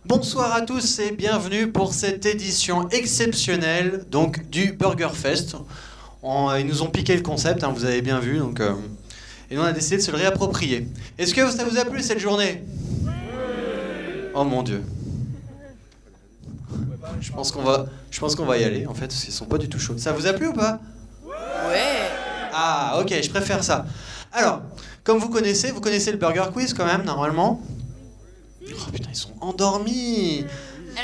Bonsoir à tous et bienvenue pour cette édition exceptionnelle donc, du Burger Fest. Ils nous ont piqué le concept, vous avez bien vu, et nous on a décidé de se le réapproprier. Est-ce que ça vous a plu cette journée ? Oh mon Dieu. Je pense qu'on va y aller en fait, parce qu'ils sont pas du tout chauds. Ça vous a plu ou pas ? Ouais. Ah ok, je préfère ça. Alors, comme vous connaissez le Burger Quiz quand même, normalement. Oh putain, ils sont endormis.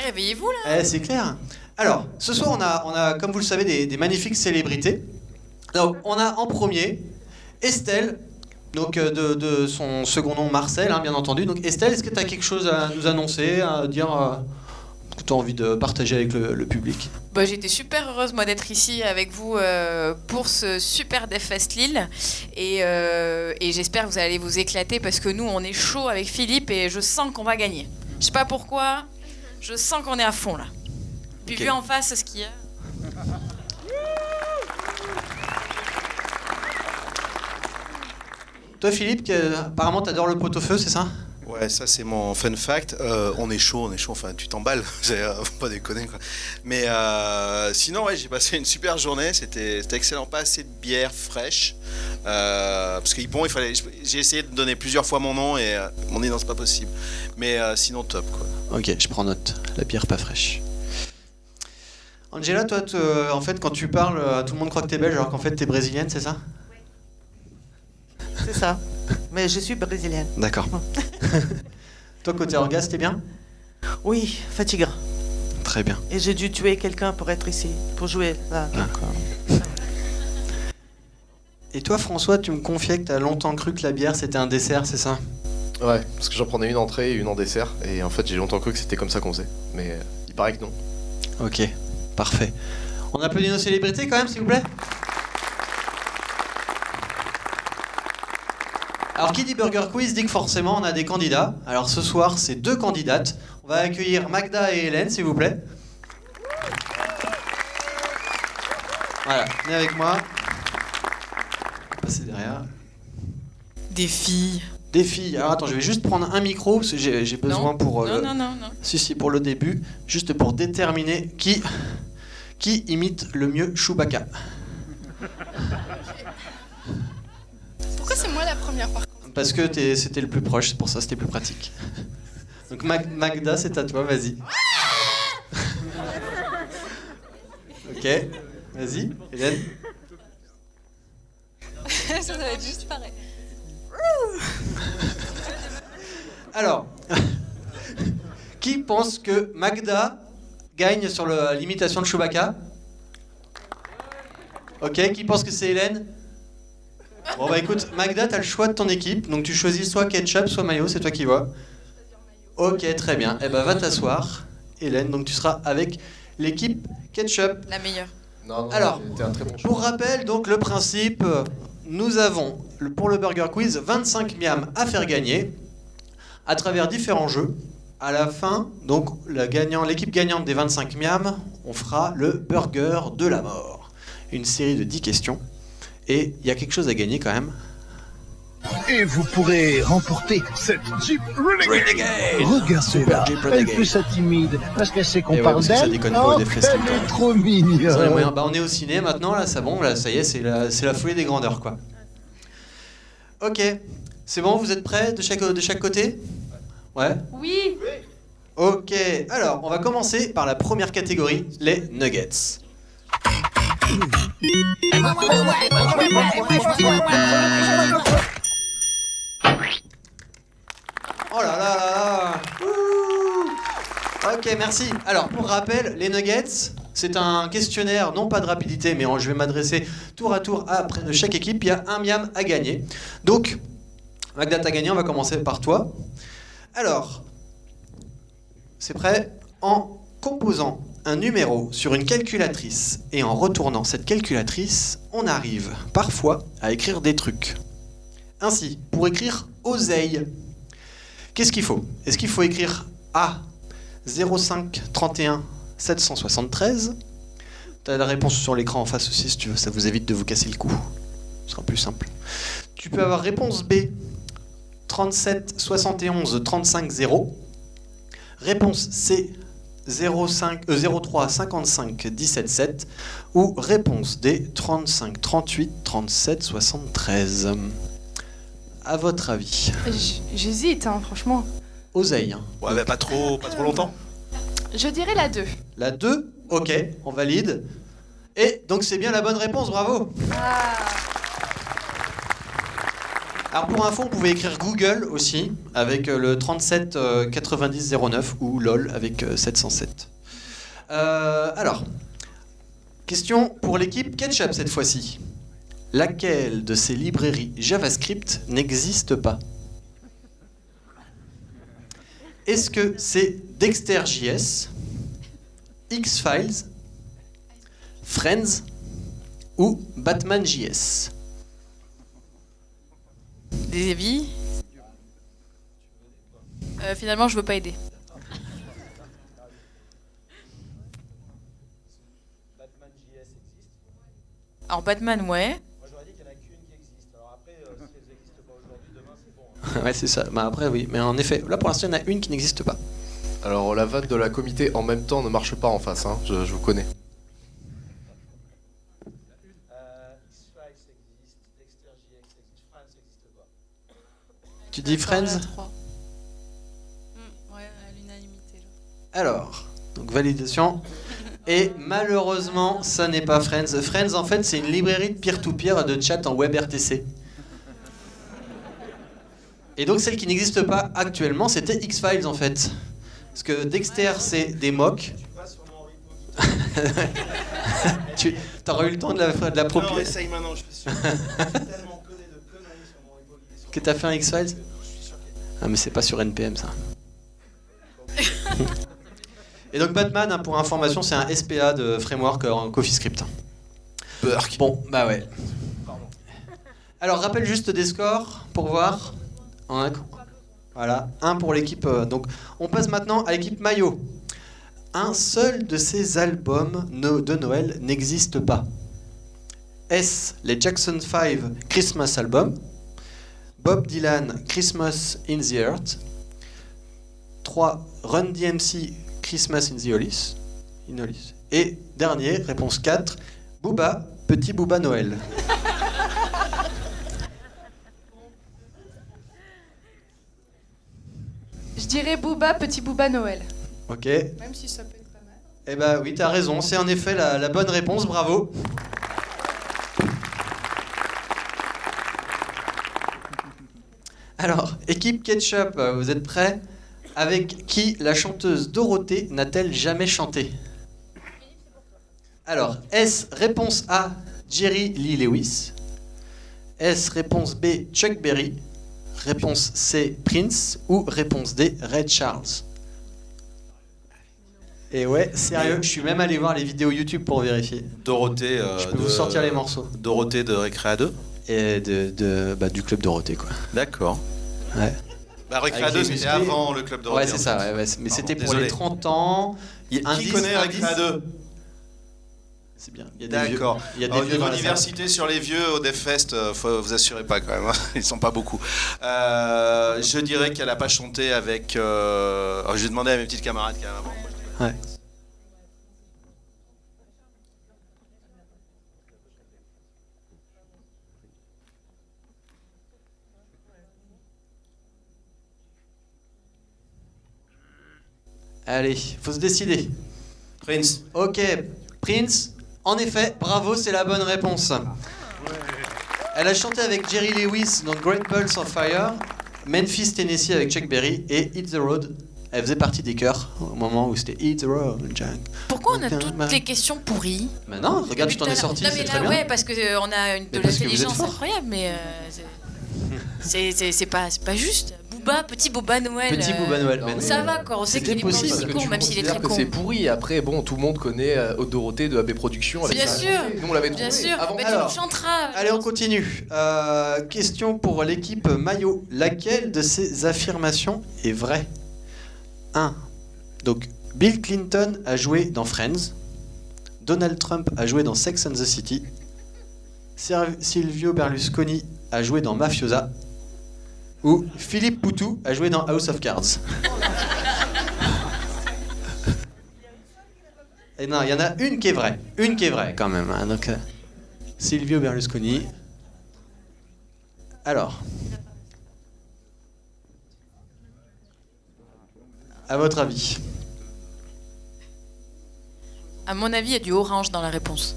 Réveillez-vous là. C'est clair. Alors, ce soir, on a comme vous le savez, des magnifiques célébrités. Donc, on a en premier Estelle, donc de son second nom Marcel, bien entendu. Donc, Estelle, est-ce que tu as quelque chose à nous annoncer, à dire que tu as envie de partager avec le public ? J'étais super heureuse moi d'être ici avec vous pour ce super DevFest Lille et j'espère que vous allez vous éclater parce que nous on est chaud avec Philippe et je sens qu'on va gagner. Je sais pas pourquoi, je sens qu'on est à fond là. Puis Okay. Vu en face ce qu'il y a. Toi, Philippe, apparemment, t'adores le pot-au-feu, c'est ça ? Ouais, ça c'est mon fun fact. On est chaud, enfin tu t'emballes, faut pas déconner quoi. Mais sinon, ouais, j'ai passé une super journée, c'était excellent, pas assez de bière fraîche. Parce que bon, j'ai essayé de donner plusieurs fois mon nom et mon nom c'est pas possible. Mais sinon, top quoi. Ok, je prends note, la bière pas fraîche. Angela, toi, en fait, quand tu parles, tout le monde croit que t'es belge alors qu'en fait t'es brésilienne, c'est ça ? C'est ça. Mais je suis brésilienne. D'accord. Toi, côté orgasme, t'es bien ? Oui, fatigant. Très bien. Et j'ai dû tuer quelqu'un pour être ici, pour jouer là. D'accord. Et toi, François, tu me confiais que t'as longtemps cru que la bière c'était un dessert, c'est ça ? Ouais, parce que j'en prenais une entrée et une en dessert, et en fait j'ai longtemps cru que c'était comme ça qu'on faisait, mais il paraît que non. Ok, parfait. On applaudit nos célébrités quand même, s'il vous plaît ? Alors, qui dit Burger Quiz dit que forcément on a des candidats. Alors, ce soir, c'est 2 candidates. On va accueillir Magda et Hélène, s'il vous plaît. Voilà, venez avec moi. Passez derrière. Des filles. Des filles. Alors, attends, je vais juste prendre un micro, parce que j'ai besoin pour... Non. Si, pour le début, juste pour déterminer qui imite le mieux Chewbacca. Pourquoi c'est moi la première par contre ? Parce que c'était le plus proche, c'est pour ça c'était plus pratique. Donc Magda, c'est à toi, vas-y. Ok, vas-y, Hélène. Ça va être juste pareil. Alors, qui pense que Magda gagne sur l'imitation de Chewbacca ? Ok, qui pense que c'est Hélène ? Bon bah écoute, Magda, t'as le choix de ton équipe, donc tu choisis soit ketchup, soit mayo, c'est toi qui vois. Ok, très bien. Eh ben va t'asseoir, Hélène, donc tu seras avec l'équipe ketchup. La meilleure. Non, Alors, t'es un très bon choix. Pour rappel, donc le principe, nous avons pour le Burger Quiz 25 miams à faire gagner à travers différents jeux. À la fin, donc l'équipe gagnante des 25 miams, on fera le burger de la mort. Une série de 10 questions. Et il y a quelque chose à gagner quand même. Et vous pourrez remporter cette Jeep Renegade. Regardez-la, Jeep elle Renegade. fait ça timide parce qu'elle sait qu'on Et ouais, parle parce que ça d'elle. déconne pas au Oh, Death Fest tout le elle est temps. trop Sans les mignonne. moyens. Bah, on est au ciné maintenant, là, ça y est, c'est la folie des grandeurs, quoi. Ok, c'est bon, vous êtes prêts de chaque côté ? Ouais ? Oui. Ok, alors on va commencer par la première catégorie, les nuggets. Oh là là là là. Ouh. Ok, merci. Alors, pour rappel, les nuggets, c'est un questionnaire, non pas de rapidité, mais je vais m'adresser tour à tour à près de chaque équipe. Il y a un miam à gagner. Donc, Magda, t'as gagné, on va commencer par toi. Alors, c'est prêt ? En composant un numéro sur une calculatrice et en retournant cette calculatrice, on arrive parfois à écrire des trucs. Ainsi, pour écrire oseille, qu'est-ce qu'il faut ? Est-ce qu'il faut écrire A 05 31 773 T'as la réponse sur l'écran en face aussi, si tu veux, ça vous évite de vous casser le cou. Ce sera plus simple. Tu peux avoir réponse B, 37 71 35 0. Réponse C, 03 55 17 7. Ou réponse D, 35 38 37 73. À votre avis? J'hésite, hein, franchement. Oseille. Hein. Ouais, mais pas trop longtemps. Je dirais la 2. La 2, ok, on valide. Et donc c'est bien la bonne réponse, bravo. Alors pour info, on pouvait écrire Google aussi, avec le 37 90 09, ou LOL avec 707. Alors, question pour l'équipe Ketchup cette fois-ci. Laquelle de ces librairies JavaScript n'existe pas? Est-ce que c'est Dexter.js, X-Files, Friends ou Batman.js? Des avis? Finalement, je veux pas aider. Alors Batman, ouais. Moi j'aurais dit qu'il n'y en a qu'une qui existe. Alors après, si elles n'existent pas aujourd'hui, demain c'est bon. Ouais, c'est ça. Bah après, oui. Mais en effet, là pour l'instant, il y en a une qui n'existe pas. Alors la vanne de la comité en même temps ne marche pas en face, hein. Je vous connais. X-Files existe, Dexter.js existe, Friends n'existe pas. Tu dis Friends? Ouais, à l'unanimité. Alors, donc validation. Et malheureusement, ça n'est pas Friends. Friends, en fait, c'est une librairie de peer-to-peer de chat en WebRTC. Et donc, celle qui n'existe pas actuellement, c'était X-Files, en fait. Parce que Dexter, c'est des mocks. Tu t'auras eu le temps de la Non, propriété. essaye maintenant, je suis sûr. J'ai tellement codé de conneries sur mon repo. Que t'as fait un X-Files? Ah, mais c'est pas sur NPM, ça. Et donc Batman, hein, pour information, c'est un SPA de framework en CoffeeScript. Burk. Bon, bah ouais. Alors, rappelle juste des scores pour voir. Voilà, 1 pour l'équipe. Donc, on passe maintenant à l'équipe Maillot. Un seul de ces albums de Noël n'existe pas. Est-ce les Jackson 5 Christmas Album, Bob Dylan Christmas in the Earth, 3 Run DMC Christmas in the Hollies, et dernier, réponse 4, Booba, Petit Booba Noël. Je dirais Booba, Petit Booba Noël. Ok. Même si ça peut être pas mal. Eh bah oui, t'as raison, c'est en effet la bonne réponse, bravo. Alors, équipe Ketchup, vous êtes prêts? Avec qui la chanteuse Dorothée n'a-t-elle jamais chanté? Alors, est-ce réponse A, Jerry Lee Lewis? Est-ce réponse B, Chuck Berry? Réponse C, Prince? Ou réponse D, Ray Charles? Et ouais, sérieux, je suis même allé voir les vidéos YouTube pour vérifier. Dorothée. Je peux vous sortir les morceaux. Dorothée de Récréa 2. Et du club Dorothée, quoi. D'accord. Ouais. Bah, Récréa Avec 2, les c'était musclés. avant le club Dorothée. Ouais, c'est ça, ouais, mais c'était pour désolé. les 30 ans. Qui Indice, connaît indice. Récréa 2? C'est bien. Il y a des vieux. D'accord. Il y a des Au vieux niveau dans la salle. diversité sur les vieux au DevFest, faut vous assurer pas quand même. Hein. Ils sont pas beaucoup. Je dirais qu'elle a pas chanté avec. Alors, je vais demander à mes petites camarades quand même avant. Ouais. Allez, faut se décider. Prince. Ok, Prince, en effet, bravo, c'est la bonne réponse. Elle a chanté avec Jerry Lewis dans Great Balls of Fire, Memphis, Tennessee avec Chuck Berry et Hit the Road. Elle faisait partie des chœurs au moment où c'était Hit the Road, Jack. Pourquoi on a toutes les questions pourries? Mais non, regarde, je t'en ai sorti, Non, c'est mais très là, bien. ouais, parce qu'on a de Mais parce que vous êtes l'intelligence fort. incroyable, mais c'est pas juste. Booba, Petit Booba Noël. Petit Booba Noël, mais Ça non. va, quoi. On sait C'était qu'il est pas possible, aussi parce con, même s'il est très que con. c'est pourri. Après, bon, tout le monde connaît Dorothée de AB Productions. Bien sûr, Nous, on l'avait bien trouvé sûr. avant. Mais Alors, tu le chanteras. Allez, on continue. Question pour l'équipe Maillot. Laquelle de ces affirmations est vraie? 1. Donc, Bill Clinton a joué dans Friends. Donald Trump a joué dans Sex and the City. Silvio Berlusconi a joué dans Mafiosa. Ou Philippe Poutou a joué dans House of Cards. Et non, il y en a une qui est vraie. Une qui est vraie quand même. Hein. Donc, Silvio Berlusconi. Alors. À votre avis? À mon avis, il y a du orange dans la réponse.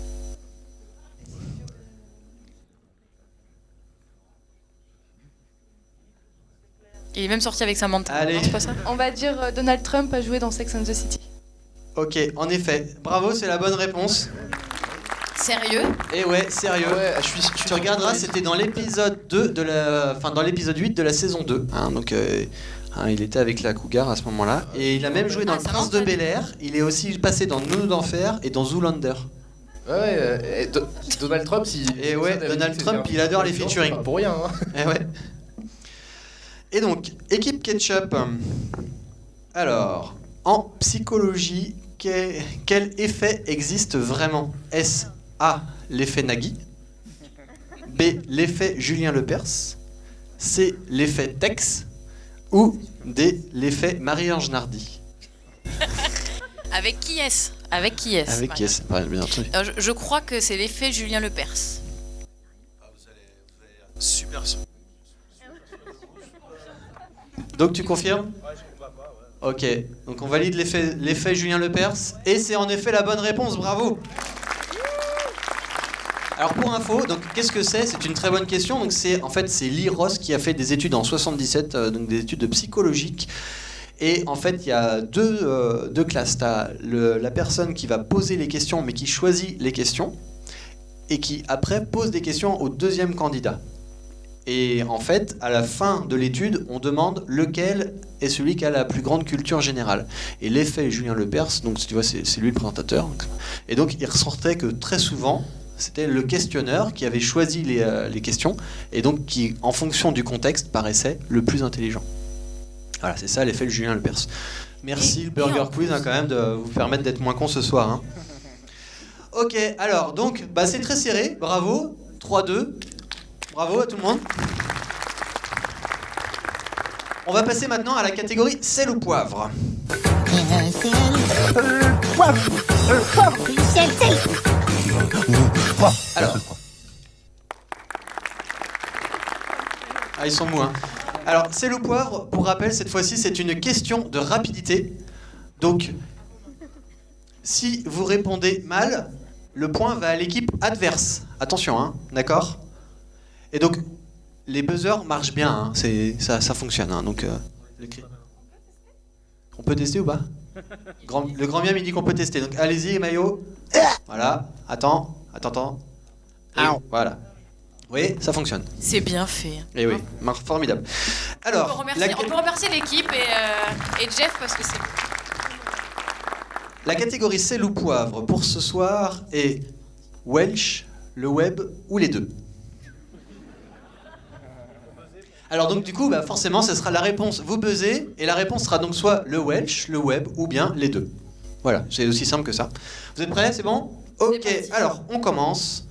Il est même sorti avec Samantha. Allez. Non, c'est pas ça? On va dire Donald Trump a joué dans Sex and the City. Ok, en effet. Bravo, c'est la bonne réponse. Sérieux? Et ouais, sérieux. Ouais, Tu regarderas, c'était dans l'épisode 2 de la... Enfin, dans l'épisode 8 de la saison 2. Hein, donc, il était avec la Cougar à ce moment-là. Et il a même joué dans Le Prince de Bel-Air. Il est aussi passé dans Nounou d'Enfer et dans Zoolander. Ouais, Donald Trump, Et ouais, Donald Trump, il adore les featuring. Pas pour rien, hein. Et ouais. Et donc, équipe Ketchup. Alors, en psychologie, quel effet existe vraiment? Est-ce A, l'effet Nagui? B, l'effet Julien Lepers? C, l'effet Tex? Ou D, l'effet Marie-Ange Nardi? Avec qui est-ce? Avec qui est-ce? Avec qui est-ce? Bien entendu. Alors, je crois que c'est l'effet Julien Lepers. Vous allez super. Donc tu confirmes? Ok, donc on valide l'effet Julien Lepers. Et c'est en effet la bonne réponse, bravo! Alors pour info, donc qu'est-ce que c'est? C'est une très bonne question. Donc c'est Lee Ross qui a fait des études en 77, donc des études psychologiques. Et en fait, il y a deux classes. T'as la personne qui va poser les questions, mais qui choisit les questions, et qui après pose des questions au deuxième candidat. Et en fait, à la fin de l'étude, on demande lequel est celui qui a la plus grande culture générale. Et l'effet Julien Lepers, donc tu vois, c'est lui le présentateur. Et donc il ressortait que très souvent, c'était le questionneur qui avait choisi les questions, et donc qui, en fonction du contexte, paraissait le plus intelligent. Voilà, c'est ça l'effet Julien Lepers. Merci le Burger Quiz quand même de vous permettre d'être moins con ce soir. Hein. Ok, alors donc, c'est très serré, bravo, 3-2. Bravo à tout le monde. On va passer maintenant à la catégorie sel ou poivre. Alors. Ah, ils sont mous, hein. Alors, sel ou poivre, pour rappel, cette fois-ci, c'est une question de rapidité. Donc, si vous répondez mal, le point va à l'équipe adverse. Attention, hein, d'accord ? Et donc, les buzzers marchent bien, hein, ça fonctionne. Hein, donc, on peut tester ou pas? Le grand bien me dit qu'on peut tester. Donc, allez-y, Mayo. Voilà, attends. Et voilà. Oui, ça fonctionne. C'est bien fait. Et oui, formidable. Alors, on peut remercier l'équipe et Jeff parce que c'est... La catégorie sel ou poivre pour ce soir est Welsh, le web ou les deux. Alors donc du coup, forcément, ce sera la réponse. Vous buzzez et la réponse sera donc soit le Welsh, le web ou bien les deux. Voilà, c'est aussi simple que ça. Vous êtes prêts? C'est bon? Ok, alors on commence.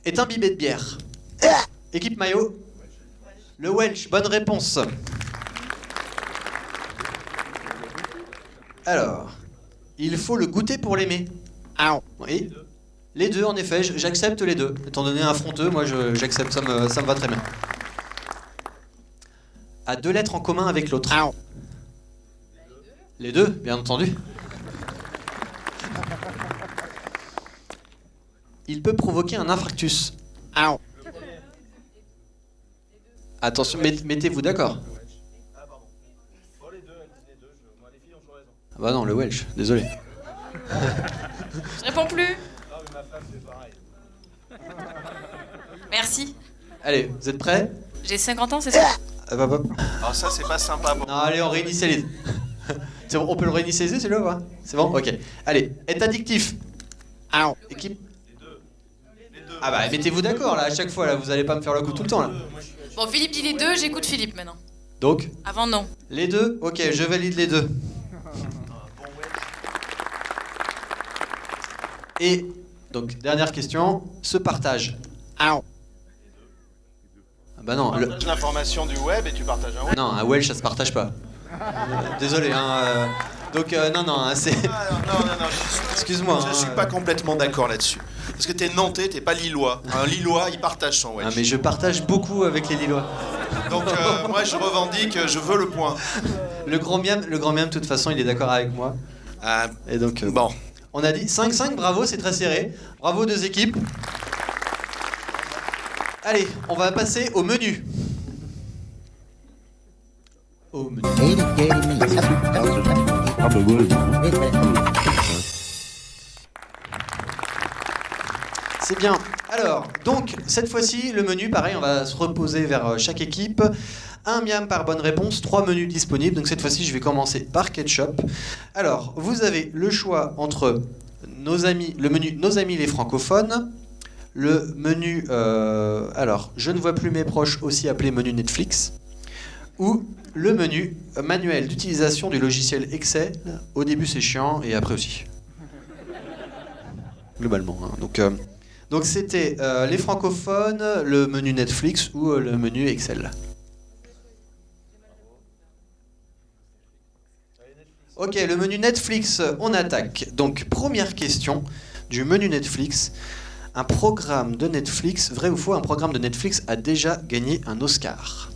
Est un bibet de bière. Équipe maillot. Le Welsh, bonne réponse. Alors, il faut le goûter pour l'aimer. Oui. Les deux, en effet, j'accepte les deux. Étant donné un fronteux, moi j'accepte, ça me va très bien. A deux lettres en commun avec l'autre. Les deux, bien entendu. Il peut provoquer un infarctus. Attention, mettez-vous d'accord. Ah bah non, le Welsh, désolé. Je réponds plus. Merci. Allez, vous êtes prêts? J'ai 50 ans, c'est ça? Hop. Alors ça, c'est pas sympa. Bon. Non, allez, on réinitialise. C'est bon, on peut le réinitialiser celui-là ou pas? C'est bon? Ok. Allez, est addictif. Équipe. Ah bah mettez-vous d'accord là, à chaque fois là, vous allez pas me faire le coup tout le temps là. Bon, Philippe dit les deux, j'écoute Philippe maintenant. Donc? Avant non. Les deux? Ok, je valide les deux. Et donc, dernière question, ce partage. Ah bah non, Tu partages l'information du web et tu partages un web. non, un Welsh ça se partage pas. Désolé, hein. Donc non, hein, c'est. Non, Excuse-moi. je hein. suis pas complètement d'accord là-dessus. Parce que t'es nantais, t'es pas lillois. Un lillois, il partage son web. Ah, mais je partage beaucoup avec les Lillois. Donc moi, je revendique, je veux le point. Le grand miam, de toute façon, il est d'accord avec moi. Ah, Et donc, bon. on a dit 5-5, bravo, c'est très serré. Bravo, deux équipes. Allez, on va passer au menu. Au menu. C'est bien. Alors, donc, cette fois-ci, le menu, pareil, on va se reposer vers chaque équipe. Un miam par bonne réponse, 3 menus disponibles. Donc cette fois-ci, je vais commencer par Ketchup. Alors, vous avez le choix entre le menu Nos amis les francophones, le menu, Je ne vois plus mes proches, aussi appelé menu Netflix, ou le menu manuel d'utilisation du logiciel Excel. Au début, c'est chiant, et après aussi. Globalement. Hein. Donc c'était les francophones, le menu Netflix ou le menu Excel. Ok, le menu Netflix, on attaque. Donc première question du menu Netflix. Un programme de Netflix, vrai ou faux, un programme de Netflix a déjà gagné un Oscar?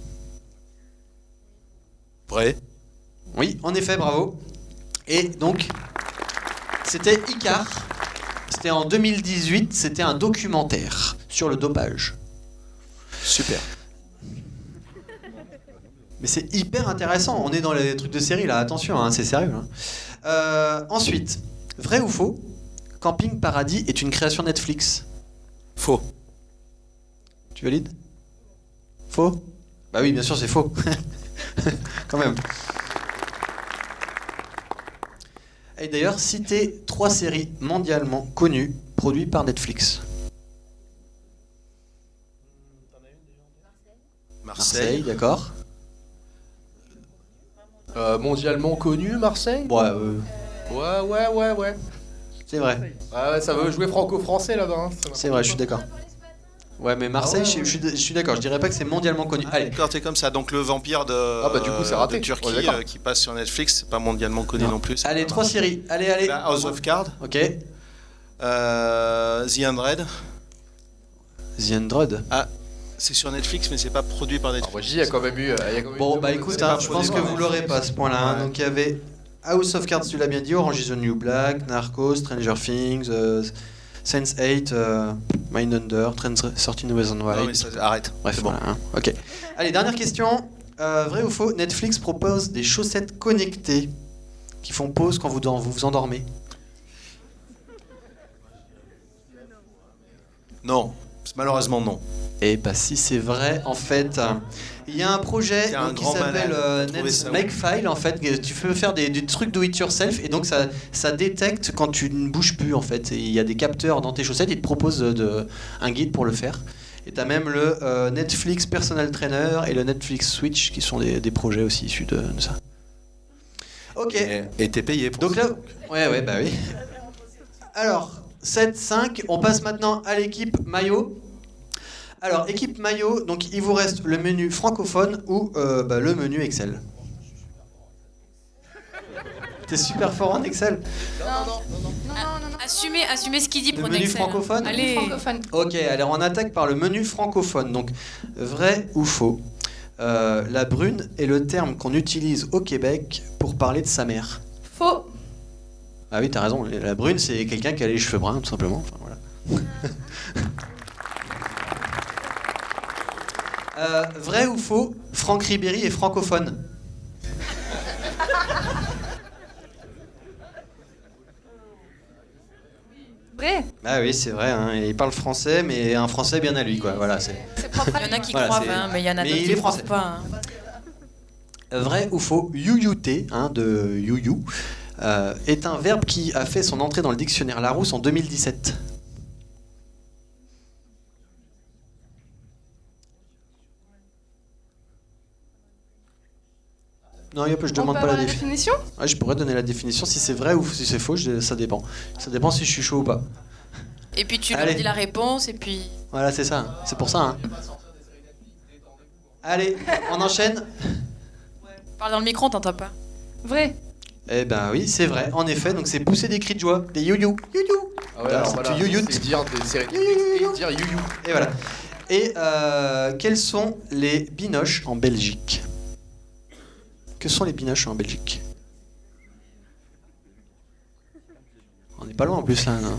Vrai. Oui, en effet, bravo. Et donc, c'était Icar. C'était en 2018, c'était un documentaire sur le dopage. Super. Mais c'est hyper intéressant, on est dans les trucs de série là, attention, hein, c'est sérieux. Hein. Ensuite, vrai ou faux, Camping Paradis est une création Netflix? Faux. Tu valides? Faux? Bah oui, bien sûr, c'est faux. Quand même. Et d'ailleurs, citez 3 séries mondialement connues produites par Netflix. Marseille, d'accord. Mondialement connu, Marseille? Bon, Ouais. c'est vrai. Ouais, ça veut jouer franco-français là-bas. Hein. C'est vrai, je suis d'accord. Ouais, mais Marseille, Ah ouais, je suis d'accord, je dirais pas que c'est mondialement connu. Allez. D'accord, t'es comme ça. Donc le vampire de, Ah bah, du coup, c'est raté. de Turquie On est d'accord. qui passe sur Netflix, c'est pas mondialement connu non plus. Allez, 3 séries. Allez. Bah, House of Cards, Ok. The Hundred. The Android. C'est sur Netflix, mais c'est pas produit par Alors, Netflix. moi je dis, il y a quand même eu. Bon, bah écoute, hein, je pense que vous l'aurez pas à ce point-là. Hein. Ouais. Donc il y avait House of Cards, tu l'as bien dit, Orange is the New Black, Narcos, Stranger Things, Sense8, Mindhunter, 13 Reasons Why. Non, mais ça, arrête. Bref, C'est bon. voilà. Hein. Ok. Allez, dernière question. Vrai ou faux, Netflix propose des chaussettes connectées qui font pause quand vous vous endormez? Non, malheureusement non. Et bah si c'est vrai, en fait, il y a un projet T'es un qui grand s'appelle malade, trouvez ça où? Makefile, en fait, que tu peux faire des trucs do it yourself et donc ça détecte quand tu ne bouges plus en fait. Et il y a des capteurs dans tes chaussettes, ils te proposent un guide pour le faire. Et t'as même le Netflix Personal Trainer et le Netflix Switch qui sont des projets aussi issus de ça. Ok. Et t'es payé pour Donc ça. là, ouais, bah oui. Alors, 7-5, on passe maintenant à l'équipe maillot. Alors, équipe maillot, donc il vous reste le menu francophone ou le menu Excel. T'es super fort en Excel. Assumez ce qu'il dit, Le prenez menu Excel. francophone. Allez. Francophone. Ok, alors on attaque par le menu francophone. Donc, vrai ou faux, la brune est le terme qu'on utilise au Québec pour parler de sa mère. Faux. Ah oui, t'as raison, la brune c'est quelqu'un qui a les cheveux bruns, tout simplement. Enfin, voilà. Vrai ou faux, Franck Ribéry est francophone? Vrai. Ah oui, c'est vrai, hein, il parle français, mais un français bien à lui, quoi. Voilà, c'est... C'est propre à Il y en a qui Voilà, croient, c'est- hein, mais il y en a mais d'autres il qui est croient français. pas. Hein. Vrai ou faux, youyouter, de you est un verbe qui a fait son entrée dans le dictionnaire Larousse en 2017. Non, je On demande peut pas la avoir la définition. définition. Ouais, je pourrais donner la définition si c'est vrai ou si c'est faux, ça dépend. Ça dépend si je suis chaud ou pas. Et puis tu leur Allez. dis la réponse, et puis... Voilà, c'est ça. C'est pour ça. Hein. Allez, on enchaîne. Parle dans le micro, on t'entend pas. Vrai. Eh ben oui, c'est vrai. En effet, donc c'est pousser des cris de joie, des you-you, you-you. Ah ouais, alors C'est voilà, du you-you. c'est dire des séries Netflix et dire you-you. Et voilà. Et quels sont les binoches en Belgique? Que sont les binoches en Belgique? On n'est pas loin en plus là. Non.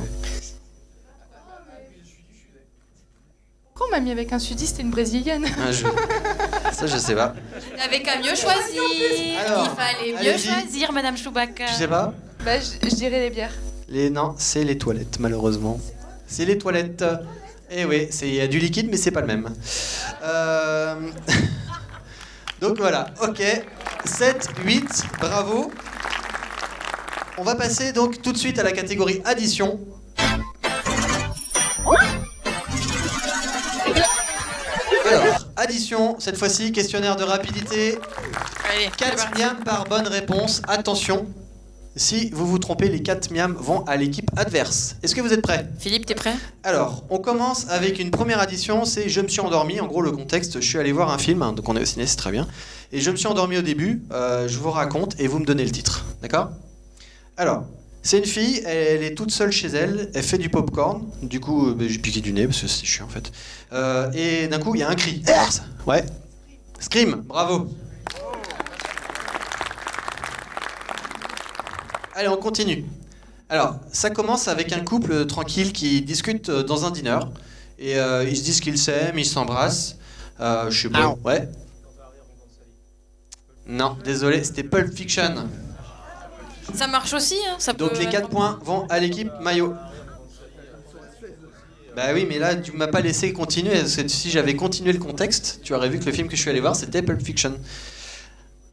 Pourquoi on m'a mis avec un sudiste et une brésilienne? Ah, ça, je sais pas. T'avais qu'à mieux choisir. Alors, Il fallait mieux allez-y. choisir, Madame Chewbacca. Tu sais pas? Bah, je dirais les bières. Non, c'est les toilettes, malheureusement. C'est les toilettes. Eh oui, il y a du liquide, mais c'est pas le même. Donc voilà, ok. 7, 8, bravo. On va passer donc tout de suite à la catégorie addition. Alors, addition, cette fois-ci, questionnaire de rapidité. Allez, 4 miams par bonne réponse. Attention, si vous vous trompez, les 4 miams vont à l'équipe adverse. Est-ce que vous êtes prêts? Philippe, t'es prêt? Alors, on commence avec une première addition, c'est je me suis endormi. En gros, le contexte, je suis allé voir un film, hein, donc on est au ciné, c'est très bien. Et je me suis endormi au début, je vous raconte et vous me donnez le titre. D'accord? Alors, c'est une fille, elle est toute seule chez elle, elle fait du popcorn. Du coup, j'ai piqué du nez parce que c'est chiant en fait. Et d'un coup, il y a un cri. Alors, ça, ouais. Scream, bravo. Allez, on continue. Alors, ça commence avec un couple tranquille qui discute dans un dîner. Et ils se disent qu'ils s'aiment, ils s'embrassent. Je sais pas. Ouais. Non, désolé, c'était Pulp Fiction. Ça marche aussi, hein, ça Donc peut... les 4 points vont à l'équipe maillot. Bah oui, mais là, tu m'as pas laissé continuer. Parce que si j'avais continué le contexte, tu aurais vu que le film que je suis allé voir, c'était Pulp Fiction.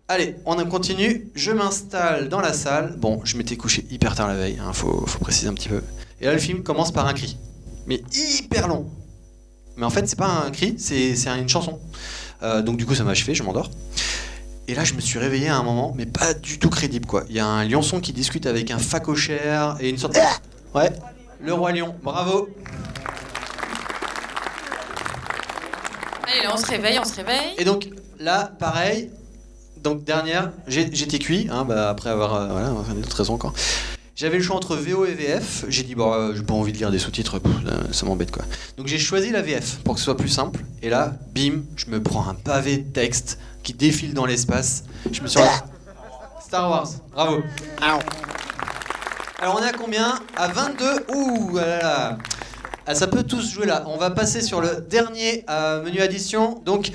Allez, on continue. Je m'installe dans la salle. Bon, je m'étais couché hyper tard la veille, hein, faut préciser un petit peu. Et là, le film commence par un cri. Mais hyper long. Mais en fait, c'est pas un cri, c'est une chanson. Donc du coup, ça m'a achevé, je m'endors. Et là, je me suis réveillé à un moment, mais pas du tout crédible, quoi. Il y a un lionçon qui discute avec un phacochère et une sorte... Ouais, le roi lion, bravo. Allez, là, on se réveille, on se réveille. Et donc, là, pareil... Donc dernière, j'étais cuit, hein, bah, après avoir voilà, une autre raison encore. J'avais le choix entre VO et VF. J'ai dit bon, j'ai pas envie de lire des sous-titres, ça m'embête quoi. Donc j'ai choisi la VF pour que ce soit plus simple. Et là, bim, je me prends un pavé de texte qui défile dans l'espace. Je me suis rendu... Star Wars, bravo. Alors on est à combien? À 22. Ouh là là. Ah, ça peut tous jouer là. On va passer sur le dernier menu addition. Donc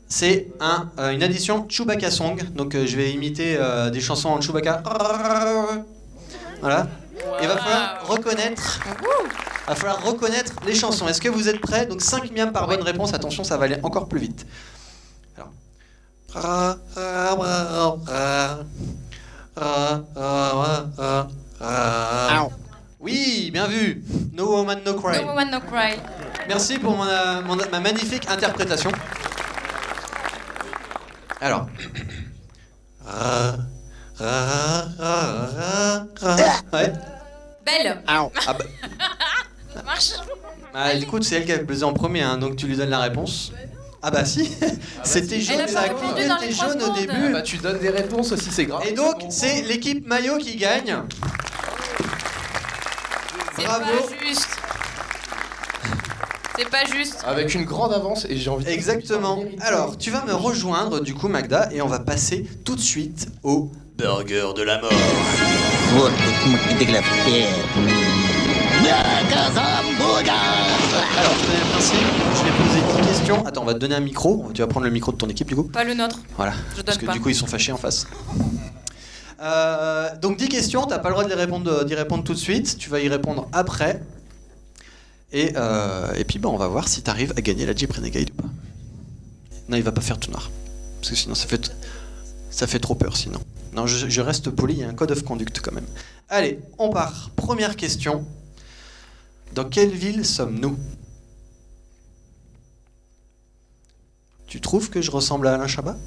c'est une addition Chewbacca Song. Donc je vais imiter des chansons en Chewbacca. Voilà. Et il va falloir reconnaître les chansons. Est-ce que vous êtes prêts? Donc 5 miams par bonne réponse. Attention, ça va aller encore plus vite. Alors. Oui, bien vu. No Woman No Cry. No Woman No Cry. Merci pour ma magnifique interprétation. Alors. Ouais. Belle. Ah bah, Ça marche. écoute, c'est elle qui a buzzé en premier, hein, donc tu lui donnes la réponse. Ah bah si, c'était jaune, Elle a ça pas a répondu dans les été 3 jaune au secondes. début. Bah tu donnes des réponses aussi, c'est grave. Et donc, c'est l'équipe maillot qui gagne. C'est Bravo. pas juste. C'est pas juste. Avec une grande avance et j'ai envie de... Exactement. Alors, tu vas me rejoindre du coup, Magda, et on va passer tout de suite au burger de la mort. Alors, je connais le principe, je vais poser 10 questions. Attends, on va te donner un micro. Tu vas prendre le micro de ton équipe du coup. Pas le nôtre. Voilà. Je donne Parce que pas. du coup, ils sont fâchés en face. Donc 10 questions, t'as pas le droit d'y répondre tout de suite. Tu vas y répondre après. Et puis on va voir si t'arrives à gagner la Jeep Renegade ou pas. Non, il va pas faire tout noir. Parce que sinon ça fait trop peur sinon. Non, je reste poli, il y a un code of conduct quand même. Allez, on part. Première question. Dans quelle ville sommes-nous? Tu trouves que je ressemble à Alain Chabat?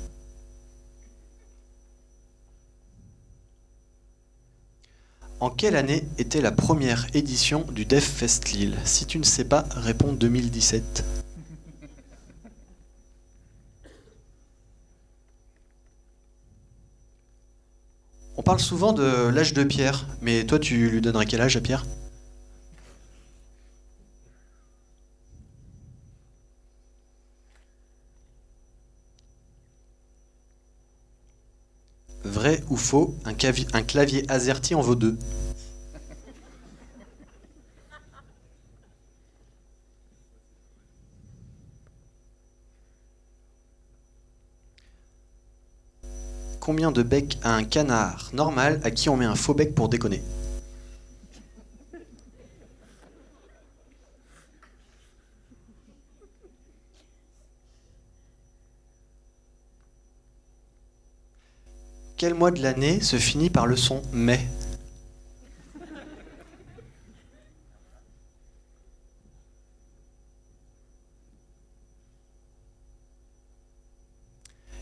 En quelle année était la première édition du DevFest Lille? Si tu ne sais pas, réponds 2017. On parle souvent de l'âge de Pierre, mais toi tu lui donnerais quel âge à Pierre? Vrai ou faux, un clavier AZERTY en vaut 2. Combien de becs a un canard normal à qui on met un faux bec pour déconner? Quel mois de l'année se finit par le son mai?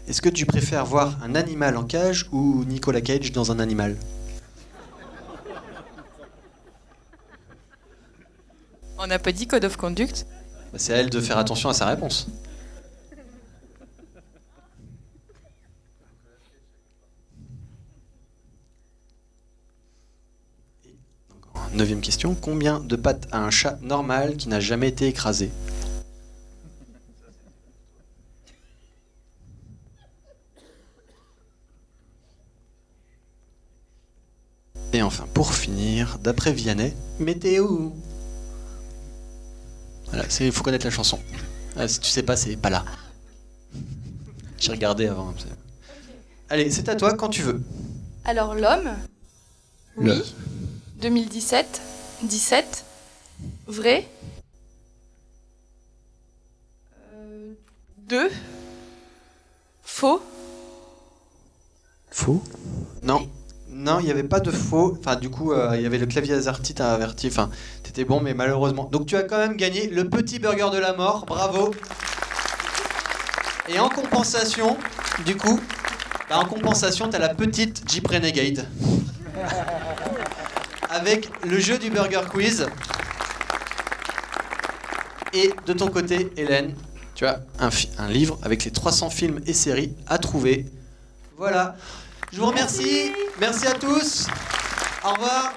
Est-ce que tu préfères voir un animal en cage ou Nicolas Cage dans un animal? On n'a pas dit Code of Conduct. Bah, c'est à elle de faire attention à sa réponse. Neuvième question. Combien de pattes a un chat normal qui n'a jamais été écrasé? Et enfin, pour finir, d'après Vianney, météo. Voilà, il faut connaître la chanson. Ah, si tu sais pas, c'est pas là. J'ai regardé avant. Allez, c'est à toi quand tu veux. Alors, l'homme. Oui. 2017. 17. Vrai. 2. Faux. Faux? Non. Non, il n'y avait pas de faux. Enfin, du coup, il y avait le clavier AZERTY, t'as averti. Enfin, t'étais bon, mais malheureusement. Donc, tu as quand même gagné le petit burger de la mort. Bravo. Et en compensation, du coup, t'as la petite Jeep Renegade. Avec le jeu du Burger Quiz. Et de ton côté, Hélène, tu as un livre avec les 300 films et séries à trouver. Voilà. Je vous remercie. Merci à tous. Au revoir.